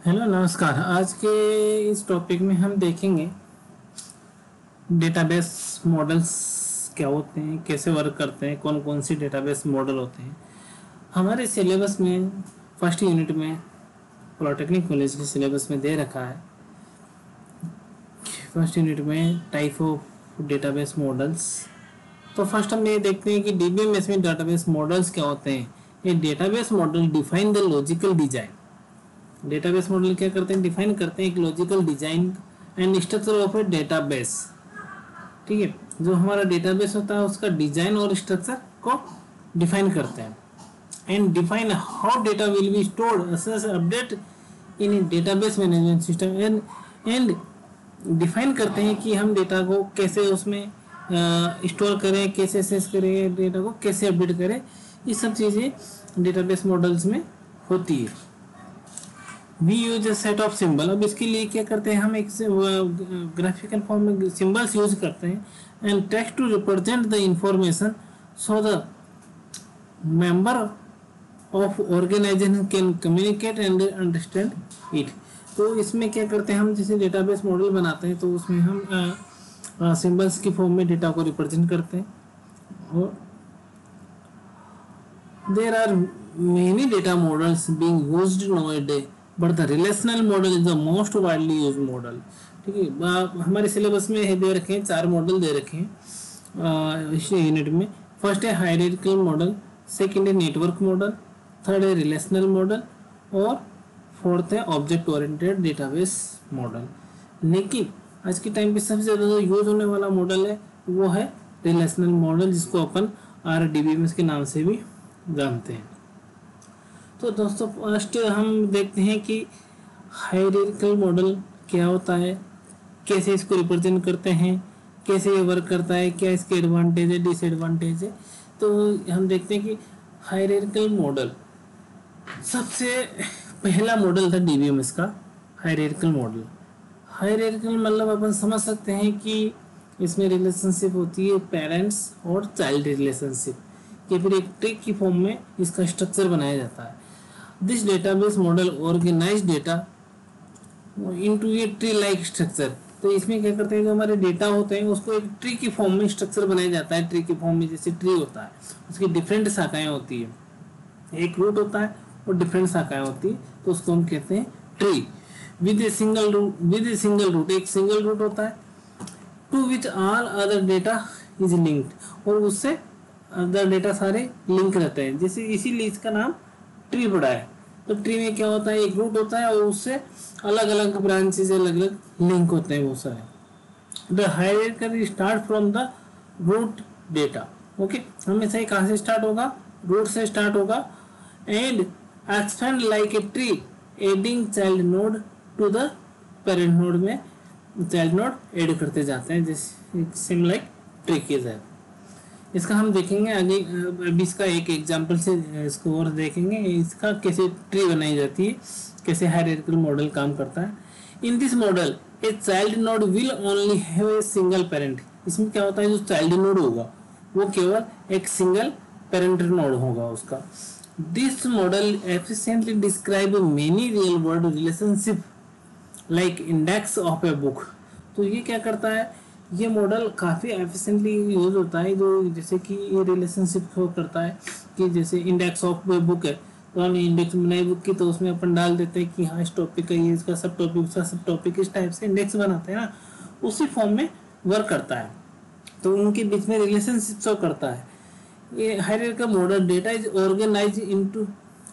Hello नमस्कार। आज के इस टॉपिक में हम देखेंगे डेटाबेस मॉडल्स क्या होते हैं, कैसे वर्क करते हैं, कौन कौन सी डेटाबेस मॉडल होते हैं। हमारे सिलेबस में फर्स्ट यूनिट में पॉलिटेक्निक कॉलेज के सिलेबस में दे रखा है। फर्स्ट यूनिट में टाइप ऑफ डेटाबेस मॉडल्स। तो फर्स्ट हम ये देखते हैं कि डीबीएमएस में डेटाबेस मॉडल्स क्या होते हैं। ये database model define the logical design. Database model क्या करते हैं, डिफाइन करते हैं एक logical design and structure of A database. ठीक है, जो हमारा डेटाबेस होता है उसका डिजाइन और स्ट्रक्चर को डिफाइन करते हैं। And define how data will be stored, assess, update in database management system. And define करते हैं कि हम डेटा को कैसे उसमें स्टोर करें, कैसे असेस करें, डेटा को कैसे अपडेट करें। ये सब चीज़ें डेटाबेस मॉडल्स में होती है। We use a set of symbol. अब इसके लिए क्या करते हैं, हम एक ग्राफिकल फॉर्म में सिंबल्स यूज करते हैं and text to represent the information so the member of organization can communicate and understand it. तो इसमें क्या करते हैं, हम जैसे डेटाबेस मॉडल बनाते हैं तो उसमें हम सिंबल्स की फॉर्म में डेटा को रिप्रेजेंट करते हैं। और there are many data models being used nowadays but the relational model is the most widely use model. ठीक है, हमारे सिलेबस में है दे रखे हैं 4 मॉडल दे रखे हैं इस यूनिट में। फर्स्ट है हायरार्किकल मॉडल, सेकंड है नेटवर्क मॉडल, थर्ड है रिलेशनल मॉडल और फोर्थ है ऑब्जेक्ट ओरिएंटेड डेटाबेस मॉडल। लेकिन आज के टाइम पे सबसे ज़्यादा जो यूज होने वाला मॉडल है वो है रिलेशनल मॉडल, जिसको अपन RDBMS के नाम से भी जानते हैं। तो दोस्तों फर्स्ट हम देखते हैं कि हायरार्किकल मॉडल क्या होता है, कैसे इसको रिप्रेजेंट करते हैं, कैसे ये वर्क करता है, क्या इसके एडवांटेज है, डिसएडवांटेज है। तो हम देखते हैं कि हायरार्किकल मॉडल सबसे पहला मॉडल था DBMS का हायरार्किकल मॉडल। हायरार्किकल मतलब अपन समझ सकते हैं कि इसमें रिलेशनशिप होती है पेरेंट्स और चाइल्ड रिलेशनशिप, या फिर एक ट्री की फॉर्म में इसका स्ट्रक्चर बनाया जाता है। This database model organize data into a tree like structure. तो इसमें क्या करते हैं, जो हमारे डेटा होते हैं उसको एक ट्री की फॉर्म में स्ट्रक्चर बनाया जाता है। ट्री की फॉर्म में जैसे ट्री होता है उसकी डिफरेंट शाखाएं होती है, एक रूट होता है और डिफरेंट शाखाएं होती है, तो उसको हम कहते हैं tree with a single root. एक सिंगल रूट होता है to which all other data is linked, और उससे अदर डेटा सारे लिंक रहते हैं। जैसे इसीलिए इसका नाम ट्री पड़ा है। तो ट्री में क्या होता है, एक रूट होता है और उससे अलग अलग ब्रांचेस, अलग अलग लिंक होते हैं बहुत सारे। The hierarchy start from the root data. Okay, हमेशा ही कहाँ से स्टार्ट होगा, रूट से स्टार्ट होगा। And expand like a tree adding child node to the parent node में चाइल्ड नोड ऐड करते जाते हैं, जैसे सेम लाइक ट्री के जैसे। इसका हम देखेंगे आगे। अभी इसका एक एग्जांपल से इसको और देखेंगे, इसका कैसे ट्री बनाई जाती है, कैसे हायरार्किकल मॉडल काम करता है। इन this model a child node will only have a single parent. इसमें क्या होता है, जो चाइल्ड नोड होगा वो केवल एक सिंगल पेरेंट नोड होगा उसका। This model efficiently describe many real world relationship like index of a book. तो ये क्या करता है, ये मॉडल काफ़ी एफिशिएंटली यूज होता है। जो जैसे कि ये रिलेशनशिप शो करता है कि जैसे इंडेक्स ऑफ बुक है, तो हमने इंडेक्स बनाई बुक की, तो उसमें अपन डाल देते हैं कि हाँ इस टॉपिक का ये, इसका सब टॉपिक, उसका सब टॉपिक, इस टाइप से इंडेक्स बनाते हैं ना, उसी फॉर्म में वर्क करता है। तो उनके बीच में रिलेशनशिप शो करता है। ये hierarchical model data is organise into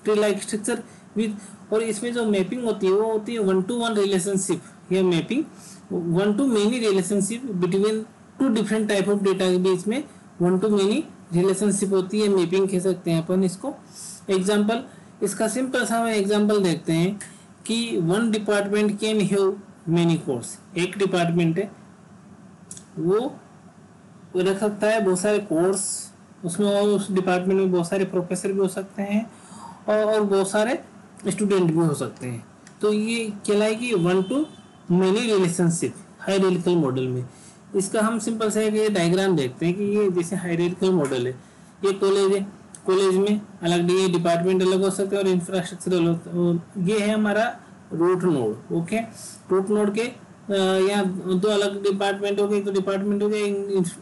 tree like structure with, और इसमें जो मैपिंग होती है वो होती है 1-to-1 रिलेशनशिप, या mapping 1 to many relationship between 2 different type of data के बीच में 1 to many रिलेशनशिप होती है, मैपिंग कह सकते हैं अपन इसको। एग्जाम्पल, इसका सिंपल सा हम एग्जाम्पल देखते हैं कि 1 department can have many course. एक डिपार्टमेंट है वो रख सकता है बहुत सारे कोर्स, उसमें उस डिपार्टमेंट में बहुत सारे प्रोफेसर भी हो सकते हैं और बहुत सारे स्टूडेंट भी हो सकते हैं। तो ये कहलाएगी 1 to many relationship hierarchical model में। इसका हम सिंपल सा एक डायग्राम देखते हैं कि ये जैसे हायरार्किकल मॉडल है, ये कॉलेज है, कॉलेज में अलग डिपार्टमेंट अलग हो सकते हैं और इंफ्रास्ट्रक्चर अलग। ये है हमारा root node. Okay, root node के यहाँ दो अलग डिपार्टमेंट हो गए, तो डिपार्टमेंट हो गया,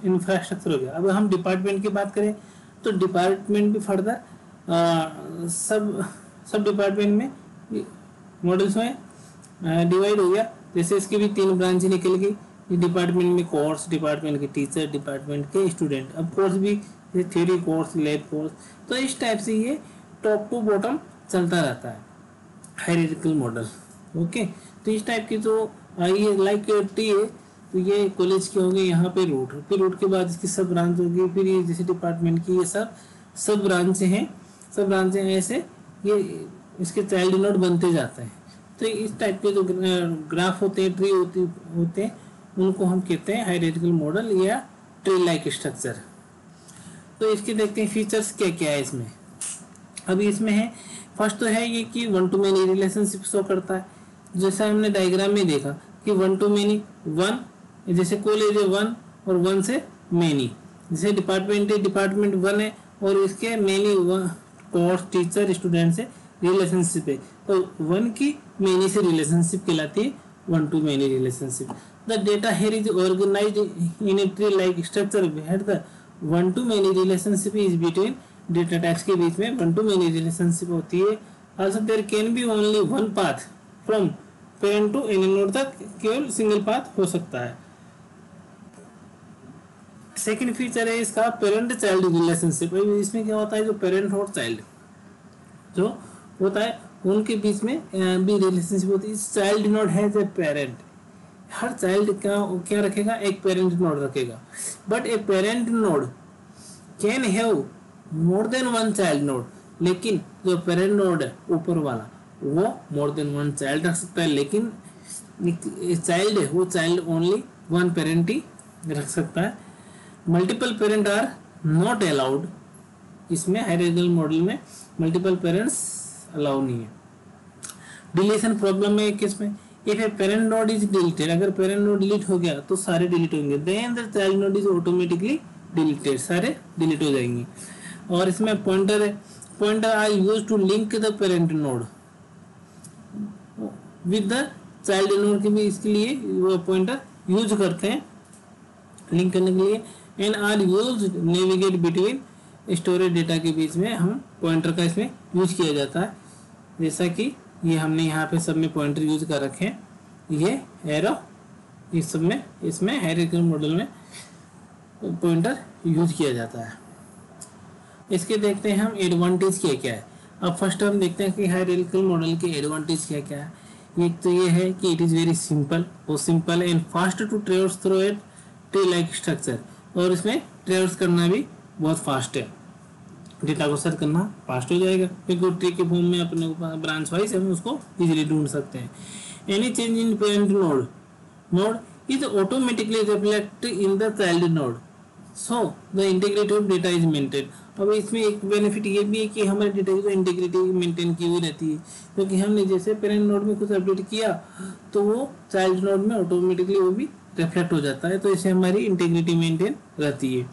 इंफ्रास्ट्रक्चर हो गया। अब हम डिपार्टमेंट की बात करें तो डिपार्टमेंट भी फर्दर सब सब डिपार्टमेंट में मॉडल्स में डिवाइड हो गया। जैसे इसकी भी 3 ब्रांच निकल गई, डिपार्टमेंट में कोर्स, डिपार्टमेंट के टीचर, डिपार्टमेंट के स्टूडेंट। अब कोर्स भी थ्योरी कोर्स, लैब कोर्स, तो इस टाइप से ये टॉप टू बॉटम चलता रहता है हायरार्किकल मॉडल। ओके, तो इस टाइप की तो ये लाइक टी है, तो ये कॉलेज की होगी, यहाँ पे रूट, फिर रूट के बाद इसकी सब ब्रांच होगी, फिर ये जैसे डिपार्टमेंट की ये सब ब्रांच हैं, सब ब्रांचें ऐसे ये इसके चाइल्ड नोड बनते जाते हैं। तो इस टाइप के जो ग्राफ होते हैं, ट्री होते हैं, उनको हम कहते हैं हायरार्किकल मॉडल या ट्री लाइक स्ट्रक्चर। तो इसके देखते हैं फीचर्स क्या क्या है इसमें। अभी इसमें है, फर्स्ट तो है ये कि 1 to many रिलेशनशिप शो करता है। जैसा हमने डायग्राम में देखा कि 1 to many, 1 जैसे कॉलेज है 1 और 1 से मैनी, जैसे डिपार्टमेंट है, डिपार्टमेंट 1 है और इसके मैनी कोर्स, टीचर, स्टूडेंट से रिलेशनशिप है, तो 1 की मैनी से रिलेशनशिप कहलाती है 1 to many relationship. The data here is organised in a tree like structure where the 1 to many relationship is between data types के बीच में 1 to many रिलेशनशिप होती है। Also there can be only one path from parent to any node तक केवल single path हो सकता है। सेकंड फीचर है इसका पेरेंट चाइल्ड रिलेशनशिप। इसमें क्या होता है, जो पेरेंट और चाइल्ड जो होता है उनके बीच में भी रिलेशनशिप होती है। Child node has a parent, her child का क्या रखेगा, एक पेरेंट नोड रखेगा। But A parent node can have more than one child node, लेकिन जो पेरेंट नोड है ऊपर वाला वो मोर देन वन चाइल्ड रख सकता है, लेकिन चाइल्ड है वो चाइल्ड ओनली वन पेरेंट ही रख सकता है। Multiple parent are not allowed, इसमें हायरार्किकल मॉडल में मल्टीपल पेरेंट्स अलाउ नहीं है। डिलीशन प्रॉब्लम है किसमें, if a parent node is deleted, अगर पेरेंट नोड डिलीट हो गया तो सारे डिलीट होंगे, then the child node is automatically deleted, सारे डिलीट हो जाएंगे। और इसमें पॉइंटर है, pointer are used to link the parent node with the child node के भी इसके लिए वो पॉइंटर यूज करते हैं लिंक करने के लिए। And are use navigate between storage data के बीच में हम पॉइंटर का इसमें यूज किया जाता है। जैसा कि ये हमने यहाँ पे सब में पॉइंटर यूज कर रखे हैं, ये एरो इस सब में, इसमें हायरार्किकल मॉडल में पॉइंटर यूज किया जाता है। इसके देखते हैं हम एडवांटेज क्या क्या है। अब फर्स्ट हम देखते हैं कि हायरार्किकल मॉडल के एडवांटेज क्या क्या है। एक तो ये है कि इट इज़ वेरी सिंपल, वो simple and fast to traverse through at tree like structure, और इसमें ट्रेवर्स करना भी बहुत फास्ट है, डेटा को सर्च करना फास्ट हो जाएगा क्योंकि ट्री के फॉर्म में अपने ब्रांच वाइज हम उसको इजीली ढूंढ सकते हैं। Any change in parent node is automatically reflect in the child node, so the integrity of data is maintain. अब इसमें एक बेनिफिट ये भी है कि हमारे डेटा की जो इंटीग्रिटी मेंटेन की हुई रहती है, क्योंकि हमने जैसे पेरेंट नोड में कुछ अपडेट किया तो वो चाइल्ड नोड में ऑटोमेटिकली वो भी रिफ्लेक्ट हो जाता है, तो इससे हमारी इंटीग्रिटी मेंटेन रहती है।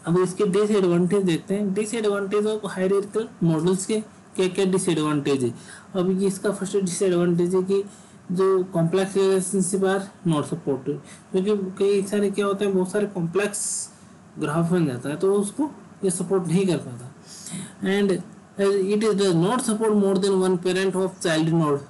अब इसके डिसएडवांटेज देखते हैं। डिसएडवांटेज ऑफ हायरार्किकल मॉडल्स के क्या क्या डिसएडवांटेज है। अब ये इसका फर्स्ट डिसएडवांटेज है कि जो complex relationship are not supported, क्योंकि कई सारे क्या होते हैं, बहुत सारे कॉम्प्लेक्स ग्राफ बन जाता है तो उसको ये सपोर्ट नहीं कर पाता। And it is does not support more than one parent of child node,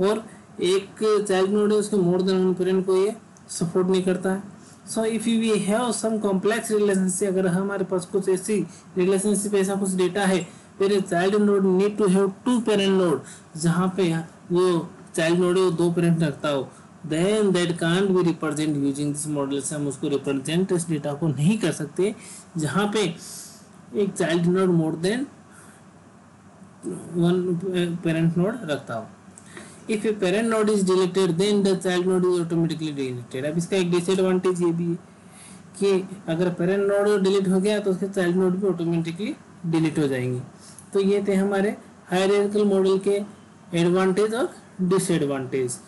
और एक चाइल्ड नोड है उसके मोर देन वन पेरेंट को ये सपोर्ट नहीं करता है। So if we have some complex relationship, अगर हमारे पास कुछ ऐसी रिलेशनशिप, ऐसा कुछ डेटा है, फिर child node need to have two parent node, जहाँ पे वो चाइल्ड नोड है वो दो पेरेंट रखता हो, then that can't be represent using this model. से हम उसको रिप्रेजेंट इस डेटा को नहीं कर सकते जहाँ पे एक child node more than one parent node रखता हो। If a parent node is deleted then the child node is automatically deleted. अब इसका एक डिसएडवांटेज ये भी है कि अगर पेरेंट नोड डिलीट हो गया तो उसके चाइल्ड नोड भी ऑटोमेटिकली डिलीट हो जाएंगे। तो ये थे हमारे हायरार्किकल मॉडल के एडवांटेज और डिसएडवांटेज।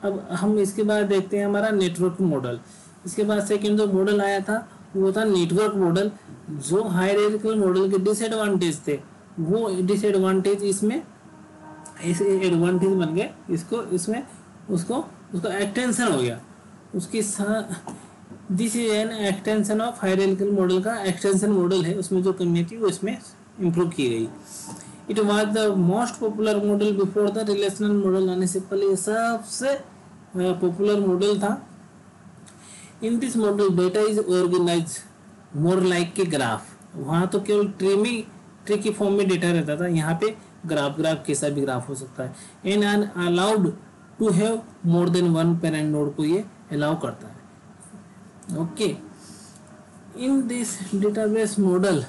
अब हम इसके बाद देखते हैं हमारा नेटवर्क मॉडल। इसके बाद सेकेंड जो मॉडल आया था वो था नेटवर्क मॉडल। जो हायरार्किकल मॉडल के डिसएडवांटेज थे वो डिसएडवांटेज इसमें इसे एडवांटेज बन गया, इसको इसमें उसको उसका एक्सटेंशन हो गया उसके साथ। This is an extension of hierarchical model का एक्सटेंशन मॉडल है, उसमें जो कमी थी वो इसमें इम्प्रूव की गई। It was the most popular model before the relational model आने से पहले ये सबसे पॉपुलर मॉडल था। In this model data is organise more like के ग्राफ, वहाँ तो केवल ट्री की फॉर्म में डेटा रहता था, यहाँ पे ग्राफ कैसा भी ग्राफ हो सकता है। And an allowed to have more than one parent node को ये अलाउ करता है। Okay, in this database model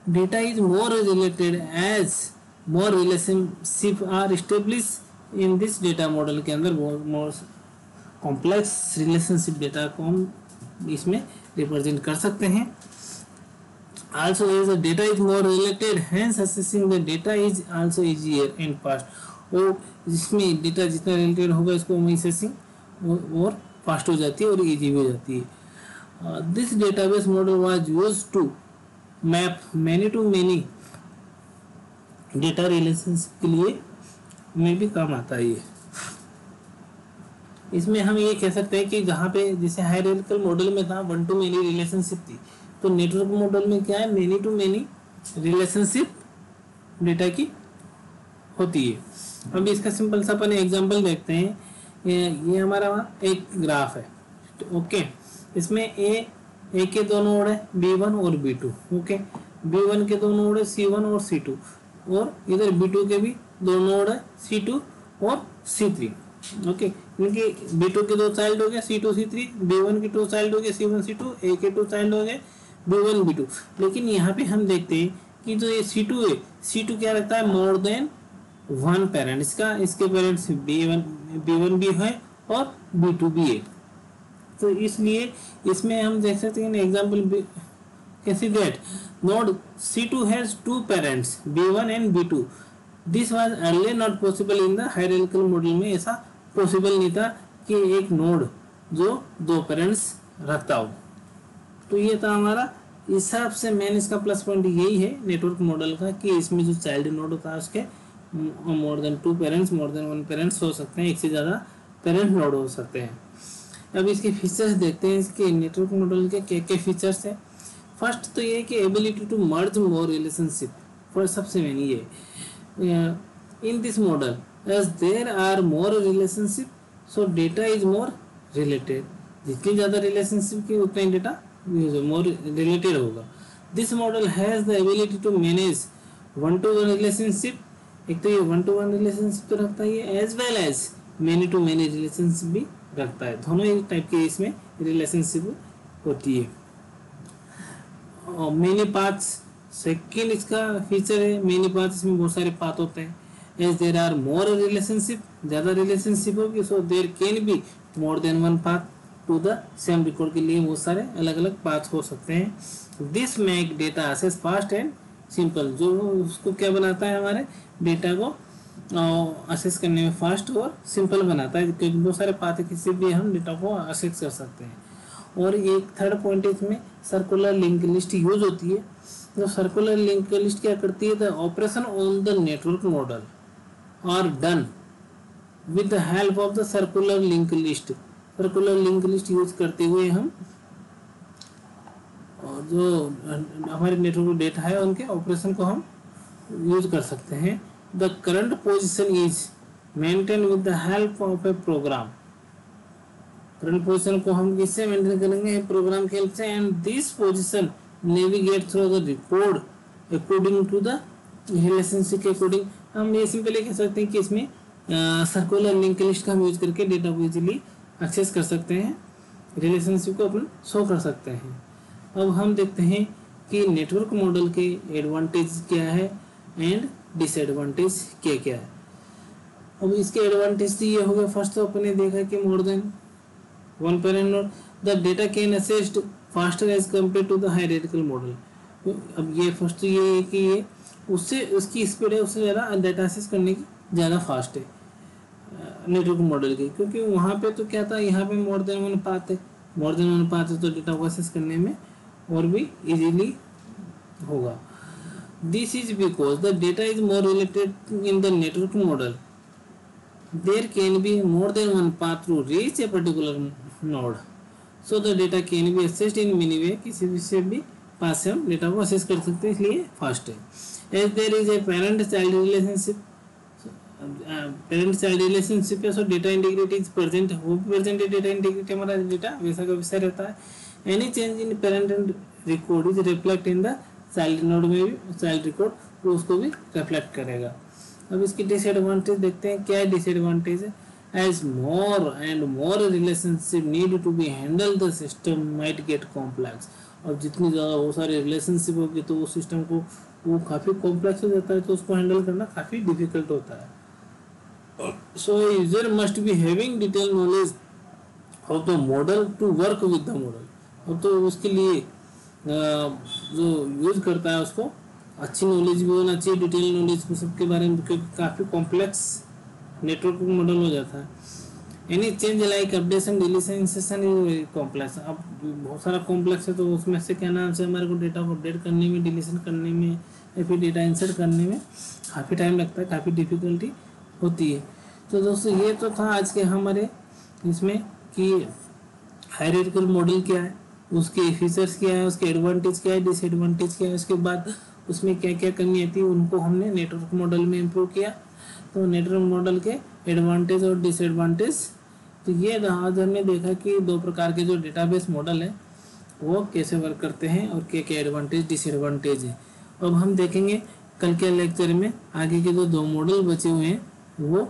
data is more related as more relationship are establish in this data model के अंदर मोर कॉम्प्लेक्स रिलेशनशिप डेटा को हम इसमें represent कर सकते हैं। Also as the data is more related, hence assessing the data is also easier and fast। और जिसमें डेटा जितना रिलेटेड होगा इसको हम असेसिंग और फास्ट हो जाती है और इजी भी हो जाती है। This database model was used to map many to many data relationship के लिए में भी काम आता है ये। इसमें हम ये कह सकते हैं कि जहाँ पे जैसे हायरार्किकल मॉडल में था वन टू मैनी रिलेशनशिप थी, तो नेटवर्क मॉडल में क्या है, many to many relationship data की होती है। अब इसका सिंपल सा अपन एग्जांपल देखते हैं। ये हमारा एक ग्राफ है, ओके। इसमें ए के दो नोड है B1 और B2, ओके। B1 के दो नोड है C1 और C2, और इधर B2 के भी दो नोड है C2 और C3, ओके। क्योंकि B2 के दो चाइल्ड हो गए C2 C3, B1 के दो चाइल्ड हो गए C1 C2, A के दो चाइल्ड हो गए B1 B2। लेकिन यहाँ पे हम देखते हैं कि जो ये C2 है, C2 क्या रखता है, मोर देन वन पेरेंट, इसके पेरेंट्स B1 भी है और B2 भी है। तो इसलिए इसमें हम देख सकते हैं एग्जाम्पल कैसे that node C2 has two parents B1 and B2। This was earlier not possible in the hierarchical model में ऐसा पॉसिबल नहीं था कि एक नोड जो दो पेरेंट्स रखता हो। तो ये था हमारा हिसाब से मेन इसका प्लस पॉइंट यही है नेटवर्क मॉडल का कि इसमें जो चाइल्ड नोड होता है उसके more than two parents, more than one parents हो सकते हैं, एक से ज़्यादा पेरेंट नोड हो सकते हैं। अब इसके फीचर्स देखते हैं, इसके नेटवर्क मॉडल के क्या क्या फीचर्स हैं। फर्स्ट तो ये कि ability to merge more relationship, for सबसे मेन ये in this model as there are more relationship so data is more related. जितनी ज़्यादा रिलेशनशिप की उतना ही डेटा मोर रिलेटेड होगा। This model has the ability to manage one to one relationship, एक तो ये वन टू वन रिलेशनशिप तो रखता है as well as many to many relationship भी रखता है। दोनों ही टाइप के इसमें रिलेशनशिप होती है। और मैनी पाथ्स सेकेंड इसका फीचर है, मैनी पाथ, इसमें बहुत सारे पाथ होते हैं। As there are more relationship, ज़्यादा रिलेशनशिप होगी so there can be more than one path to the same record के लिए बहुत सारे अलग अलग पाथ हो सकते हैं। This make data assess fast and simple, जो उसको क्या बनाता है, हमारे डेटा को असेस करने में फास्ट और सिंपल बनाता है, क्योंकि बहुत सारे पाथ किसी भी हम डेटा को असेस कर सकते हैं। और एक थर्ड पॉइंट इसमें सर्कुलर लिंक लिस्ट यूज होती है। तो सर्कुलर लिंक लिस्ट क्या करती है, the operation on the network model are done with the help of the circular link list. Circular link list use करते हुए हम जो हमारे नेटवर्क डेटा है उनके ऑपरेशन को हम यूज कर सकते हैं। The current position is maintain with the help of a program. Current position को हम किससे मेंटेन करेंगे, प्रोग्राम के हेल्प से। And this position navigate through the record according to the relationship के अकॉर्डिंग। हम ये सिंपली कह सकते हैं कि इसमें सर्कुलर लिंक लिस्ट का हम यूज करके डेटा को इजीली एक्सेस कर सकते हैं, रिलेशनशिप को अपन शो कर सकते हैं। अब हम देखते हैं कि नेटवर्क मॉडल के एडवांटेज क्या है एंड डिसएडवांटेज क्या क्या है। अब इसके एडवांटेज तो ये हो गया, फर्स्ट तो अपने देखा कि more than one parent node, the data can accessed faster as compare to the hierarchical model. अब ये फर्स्ट तो ये है कि ये उससे उसकी स्पीड है उससे ज़्यादा डेटा असेस करने की ज़्यादा फास्ट है नेटवर्क मॉडल की, क्योंकि वहाँ पे तो क्या था, यहाँ पे मोर देन वन पाथ है, मोर देन वन पाथ है तो डेटा को असेस करने में और भी इजीली होगा। This is because the data is more related in the network model. There can be more than one path to reach a particular node. So the data can be accessed in many way. किसी भी से भी पास से हम data को access कर सकते हैं, इसलिए फास्ट है. As there is a parent-child relationship, parent-child relationship है, so data integrity is present. वो भी present है data integrity, हमारा डेटा वैसा का वैसा रहता है. Any change in parent and record is reflect in the child node में भी child record वो उसको भी reflect करेगा. अब इसकी डिसएडवांटेज देखते हैं. क्या है डिसएडवांटेज है? As more and more relationship need to be handle the system might get complex. और जितनी ज़्यादा वो सारे रिलेशनशिप होगी तो उस सिस्टम को वो काफ़ी कॉम्प्लेक्स हो जाता है, तो उसको हैंडल करना काफ़ी डिफिकल्ट होता है. So user must be having detail knowledge of the model to work with the model. अब तो उसके लिए जो यूज करता है उसको अच्छी नॉलेज भी होना चाहिए, डिटेल नॉलेज सबके बारे में, क्योंकि काफ़ी कॉम्प्लेक्स नेटवर्क मॉडल हो जाता है. Any change like updation deletion insertion is very complex. अब बहुत सारा कॉम्प्लेक्स है, तो उसमें से क्या नाम से हमारे को डेटा को अपडेट करने में, डिलीशन करने में या फिर डेटा इंसर्ट करने में काफ़ी टाइम लगता है, काफ़ी डिफिकल्टी होती है. तो दोस्तों ये तो था आज के हमारे इसमें कि हायरार्किकल मॉडल क्या है, उसके फीचर्स क्या है, उसके एडवांटेज क्या है, डिसएडवांटेज क्या है, उसके बाद उसमें क्या क्या कमी आती है, उनको हमने नेटवर्क मॉडल में इम्प्रूव किया. तो नेटवर्क मॉडल के एडवांटेज और डिसएडवांटेज, तो ये आज हमने देखा कि दो प्रकार के जो डेटाबेस मॉडल है वो कैसे वर्क करते हैं और क्या क्या एडवांटेज डिसएडवांटेज है. अब हम देखेंगे कल के लेक्चर में आगे के जो दो मॉडल बचे हुए हैं वो